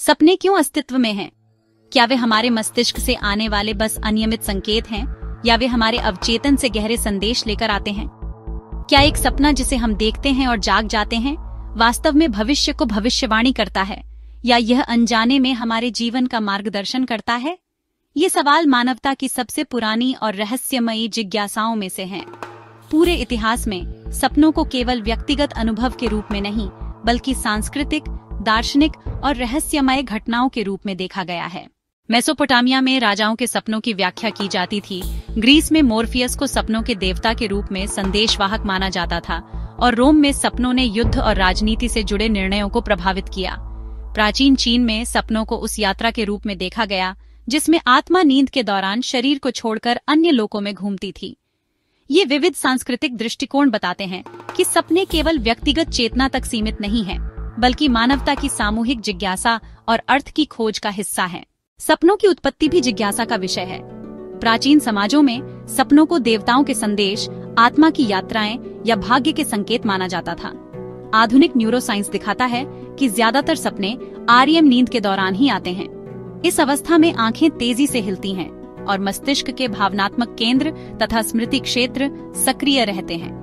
सपने क्यों अस्तित्व में हैं? क्या वे हमारे मस्तिष्क से आने वाले बस अनियमित संकेत हैं या वे हमारे अवचेतन से गहरे संदेश लेकर आते हैं? क्या एक सपना जिसे हम देखते हैं और जाग जाते हैं वास्तव में भविष्य को भविष्यवाणी करता है या यह अनजाने में हमारे जीवन का मार्गदर्शन करता है? ये सवाल मानवता की सबसे पुरानी और रहस्यमयी जिज्ञासाओं में से हैं। पूरे इतिहास में सपनों को केवल व्यक्तिगत अनुभव के रूप में नहीं बल्कि सांस्कृतिक, दार्शनिक और रहस्यमय घटनाओं के रूप में देखा गया है। मेसोपोटामिया में राजाओं के सपनों की व्याख्या की जाती थी। ग्रीस में मोर्फियस को सपनों के देवता के रूप में संदेशवाहक माना जाता था और रोम में सपनों ने युद्ध और राजनीति से जुड़े निर्णयों को प्रभावित किया। प्राचीन चीन में सपनों को उस यात्रा के रूप में देखा गया जिसमें आत्मा नींद के दौरान शरीर को छोड़कर अन्य लोकों में घूमती थी। ये विविध सांस्कृतिक दृष्टिकोण बताते हैं कि सपने केवल व्यक्तिगत चेतना तक सीमित नहीं हैं, बल्कि मानवता की सामूहिक जिज्ञासा और अर्थ की खोज का हिस्सा हैं। सपनों की उत्पत्ति भी जिज्ञासा का विषय है। प्राचीन समाजों में सपनों को देवताओं के संदेश, आत्मा की यात्राएं या भाग्य के संकेत माना जाता था। आधुनिक न्यूरोसाइंस दिखाता है कि ज्यादातर सपने REM नींद के दौरान ही आते हैं। इस अवस्था में आंखें तेजी से हिलती हैं और मस्तिष्क के भावनात्मक केंद्र तथा स्मृति क्षेत्र सक्रिय रहते हैं।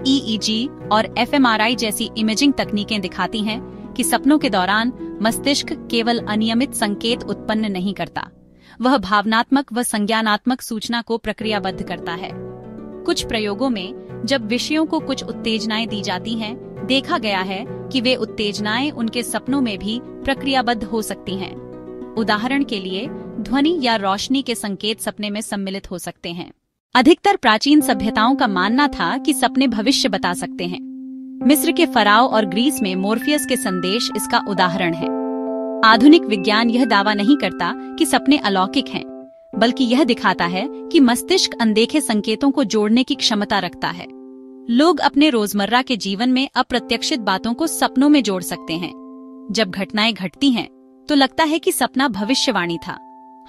EEG और fMRI जैसी इमेजिंग तकनीकें दिखाती हैं कि सपनों के दौरान मस्तिष्क केवल अनियमित संकेत उत्पन्न नहीं करता, वह भावनात्मक व संज्ञानात्मक सूचना को प्रक्रियाबद्ध करता है। कुछ प्रयोगों में जब विषयों को कुछ उत्तेजनाएं दी जाती हैं, देखा गया है कि वे उत्तेजनाएं उनके सपनों में भी प्रक्रियाबद्ध हो सकती हैं। उदाहरण के लिए ध्वनि या रोशनी के संकेत सपने में सम्मिलित हो सकते हैं। अधिकतर प्राचीन सभ्यताओं का मानना था कि सपने भविष्य बता सकते हैं। मिस्र के फराओ और ग्रीस में मोर्फियस के संदेश इसका उदाहरण है। आधुनिक विज्ञान यह दावा नहीं करता कि सपने अलौकिक हैं, बल्कि यह दिखाता है कि मस्तिष्क अनदेखे संकेतों को जोड़ने की क्षमता रखता है। लोग अपने रोजमर्रा के जीवन में अप्रत्याशित बातों को सपनों में जोड़ सकते हैं। जब घटनाएं घटती हैं, तो लगता है कि सपना भविष्यवाणी था।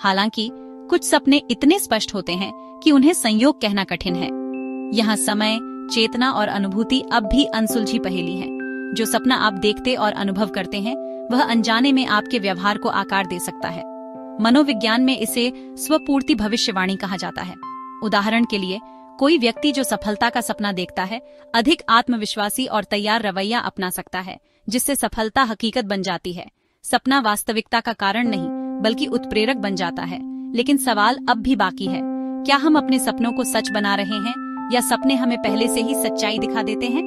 हालांकि कुछ सपने इतने स्पष्ट होते हैं कि उन्हें संयोग कहना कठिन है। यहाँ समय, चेतना और अनुभूति अब भी अनसुलझी पहेली है। जो सपना आप देखते और अनुभव करते हैं, वह अनजाने में आपके व्यवहार को आकार दे सकता है। मनोविज्ञान में इसे स्वपूर्ति भविष्यवाणी कहा जाता है। उदाहरण के लिए, कोई व्यक्ति जो सफलता का सपना देखता है, अधिक आत्मविश्वासी और तैयार रवैया अपना सकता है, जिससे सफलता हकीकत बन जाती है। सपना वास्तविकता का कारण नहीं, बल्कि उत्प्रेरक बन जाता है। लेकिन सवाल अब भी बाकी है, क्या हम अपने सपनों को सच बना रहे हैं या सपने हमें पहले से ही सच्चाई दिखा देते हैं?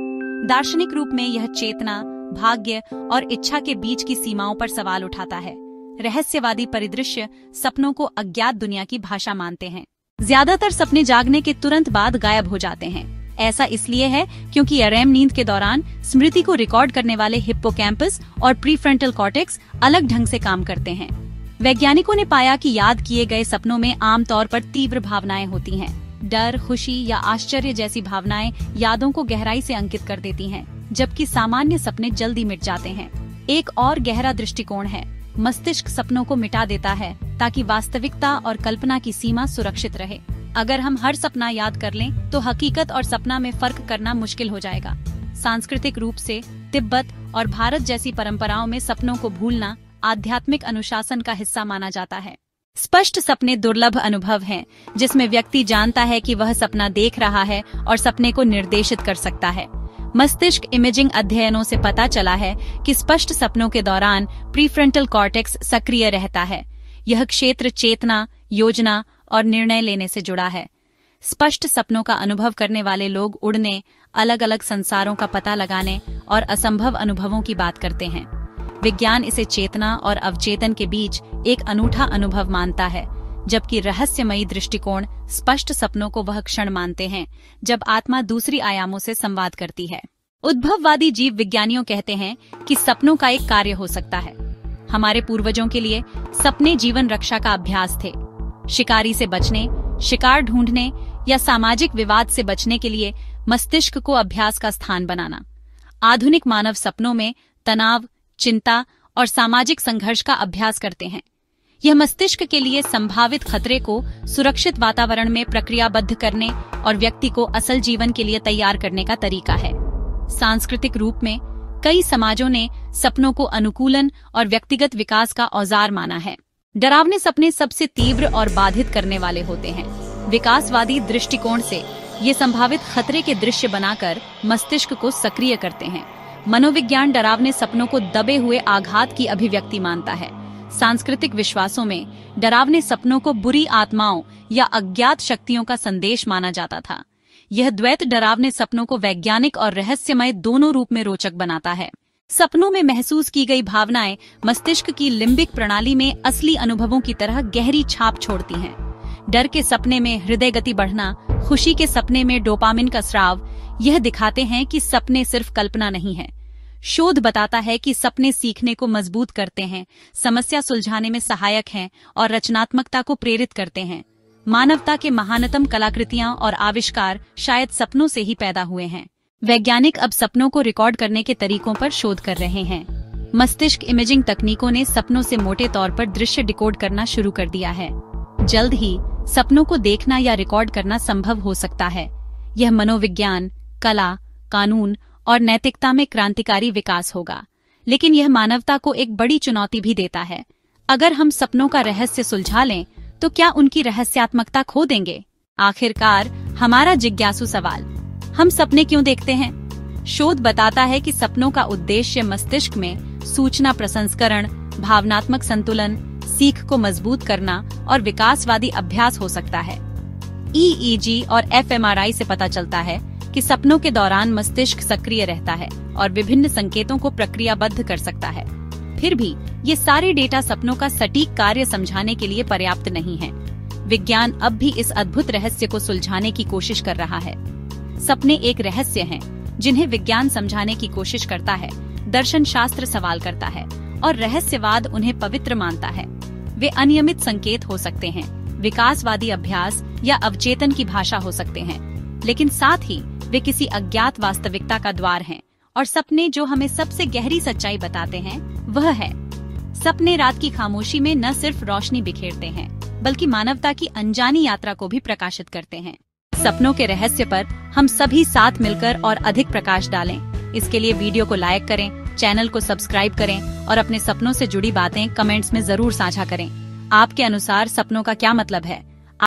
दार्शनिक रूप में यह चेतना, भाग्य और इच्छा के बीच की सीमाओं पर सवाल उठाता है। रहस्यवादी परिदृश्य सपनों को अज्ञात दुनिया की भाषा मानते हैं। ज्यादातर सपने जागने के तुरंत बाद गायब हो जाते हैं। ऐसा इसलिए है क्योंकि REM नींद के दौरान स्मृति को रिकॉर्ड करने वाले हिप्पोकैम्पस और प्रीफ्रंटल कॉर्टेक्स अलग ढंग से काम करते हैं। वैज्ञानिकों ने पाया कि याद किए गए सपनों में आमतौर पर तीव्र भावनाएं होती हैं। डर, खुशी या आश्चर्य जैसी भावनाएं यादों को गहराई से अंकित कर देती हैं, जबकि सामान्य सपने जल्दी मिट जाते हैं। एक और गहरा दृष्टिकोण है, मस्तिष्क सपनों को मिटा देता है ताकि वास्तविकता और कल्पना की सीमा सुरक्षित रहे। अगर हम हर सपना याद कर लें, तो हकीकत और सपना में फर्क करना मुश्किल हो जाएगा। सांस्कृतिक रूप से तिब्बत और भारत जैसी परंपराओं में सपनों को भूलना आध्यात्मिक अनुशासन का हिस्सा माना जाता है। स्पष्ट सपने दुर्लभ अनुभव हैं, जिसमें व्यक्ति जानता है कि वह सपना देख रहा है और सपने को निर्देशित कर सकता है। मस्तिष्क इमेजिंग अध्ययनों से पता चला है कि स्पष्ट सपनों के दौरान प्रीफ्रंटल कॉर्टेक्स सक्रिय रहता है। यह क्षेत्र चेतना, योजना और निर्णय लेने से जुड़ा है। स्पष्ट सपनों का अनुभव करने वाले लोग उड़ने, अलग अलग संसारों का पता लगाने और असंभव अनुभवों की बात करते हैं। विज्ञान इसे चेतना और अवचेतन के बीच एक अनूठा अनुभव मानता है, जबकि रहस्यमयी दृष्टिकोण स्पष्ट सपनों को वह क्षण मानते हैं जब आत्मा दूसरी आयामों से संवाद करती है। उद्भववादी जीव विज्ञानियों कहते हैं कि सपनों का एक कार्य हो सकता है। हमारे पूर्वजों के लिए सपने जीवन रक्षा का अभ्यास थे। शिकारी से बचने, शिकार ढूंढने या सामाजिक विवाद से बचने के लिए मस्तिष्क को अभ्यास का स्थान बनाना। आधुनिक मानव सपनों में तनाव, चिंता और सामाजिक संघर्ष का अभ्यास करते हैं। यह मस्तिष्क के लिए संभावित खतरे को सुरक्षित वातावरण में प्रक्रियाबद्ध करने और व्यक्ति को असल जीवन के लिए तैयार करने का तरीका है। सांस्कृतिक रूप में कई समाजों ने सपनों को अनुकूलन और व्यक्तिगत विकास का औजार माना है। डरावने सपने सबसे तीव्र और बाधित करने वाले होते हैं। विकासवादी दृष्टिकोण से ये संभावित खतरे के दृश्य बनाकर मस्तिष्क को सक्रिय करते हैं। मनोविज्ञान डरावने सपनों को दबे हुए आघात की अभिव्यक्ति मानता है। सांस्कृतिक विश्वासों में डरावने सपनों को बुरी आत्माओं या अज्ञात शक्तियों का संदेश माना जाता था। यह द्वैत डरावने सपनों को वैज्ञानिक और रहस्यमय दोनों रूप में रोचक बनाता है। सपनों में महसूस की गई भावनाएं मस्तिष्क की लिम्बिक प्रणाली में असली अनुभवों की तरह गहरी छाप छोड़ती हैं। डर के सपने में हृदय गति बढ़ना, खुशी के सपने में डोपामिन का स्राव, यह दिखाते हैं कि सपने सिर्फ कल्पना नहीं है। शोध बताता है कि सपने सीखने को मजबूत करते हैं, समस्या सुलझाने में सहायक हैं और रचनात्मकता को प्रेरित करते हैं। मानवता के महानतम कलाकृतियां और आविष्कार शायद सपनों से ही पैदा हुए हैं। वैज्ञानिक अब सपनों को रिकॉर्ड करने के तरीकों पर शोध कर रहे हैं। मस्तिष्क इमेजिंग तकनीकों ने सपनों से मोटे तौर पर दृश्य डिकोड करना शुरू कर दिया है। जल्द ही सपनों को देखना या रिकॉर्ड करना संभव हो सकता है। यह मनोविज्ञान, कला, कानून और नैतिकता में क्रांतिकारी विकास होगा। लेकिन यह मानवता को एक बड़ी चुनौती भी देता है। अगर हम सपनों का रहस्य सुलझा लें तो क्या उनकी रहस्यात्मकता खो देंगे? आखिरकार हमारा जिज्ञासु सवाल, हम सपने क्यों देखते हैं? शोध बताता है कि सपनों का उद्देश्य मस्तिष्क में सूचना प्रसंस्करण, भावनात्मक संतुलन, सीख को मजबूत करना और विकासवादी अभ्यास हो सकता है। EEG और fMRI से पता चलता है कि सपनों के दौरान मस्तिष्क सक्रिय रहता है और विभिन्न संकेतों को प्रक्रियाबद्ध कर सकता है। फिर भी ये सारे डेटा सपनों का सटीक कार्य समझाने के लिए पर्याप्त नहीं है। विज्ञान अब भी इस अद्भुत रहस्य को सुलझाने की कोशिश कर रहा है। सपने एक रहस्य हैं, जिन्हें विज्ञान समझाने की कोशिश करता है, दर्शन शास्त्र सवाल करता है और रहस्यवाद उन्हें पवित्र मानता है। वे अनियमित संकेत हो सकते हैं, विकासवादी अभ्यास या अवचेतन की भाषा हो सकते हैं, लेकिन साथ ही वे किसी अज्ञात वास्तविकता का द्वार हैं। और सपने जो हमें सबसे गहरी सच्चाई बताते हैं वह है, सपने रात की खामोशी में न सिर्फ रोशनी बिखेरते हैं बल्कि मानवता की अनजानी यात्रा को भी प्रकाशित करते हैं। सपनों के रहस्य पर हम सभी साथ मिलकर और अधिक प्रकाश डालें। इसके लिए वीडियो को लाइक करें, चैनल को सब्सक्राइब करें और अपने सपनों से जुड़ी बातें कमेंट्स में जरूर साझा करें। आपके अनुसार सपनों का क्या मतलब है?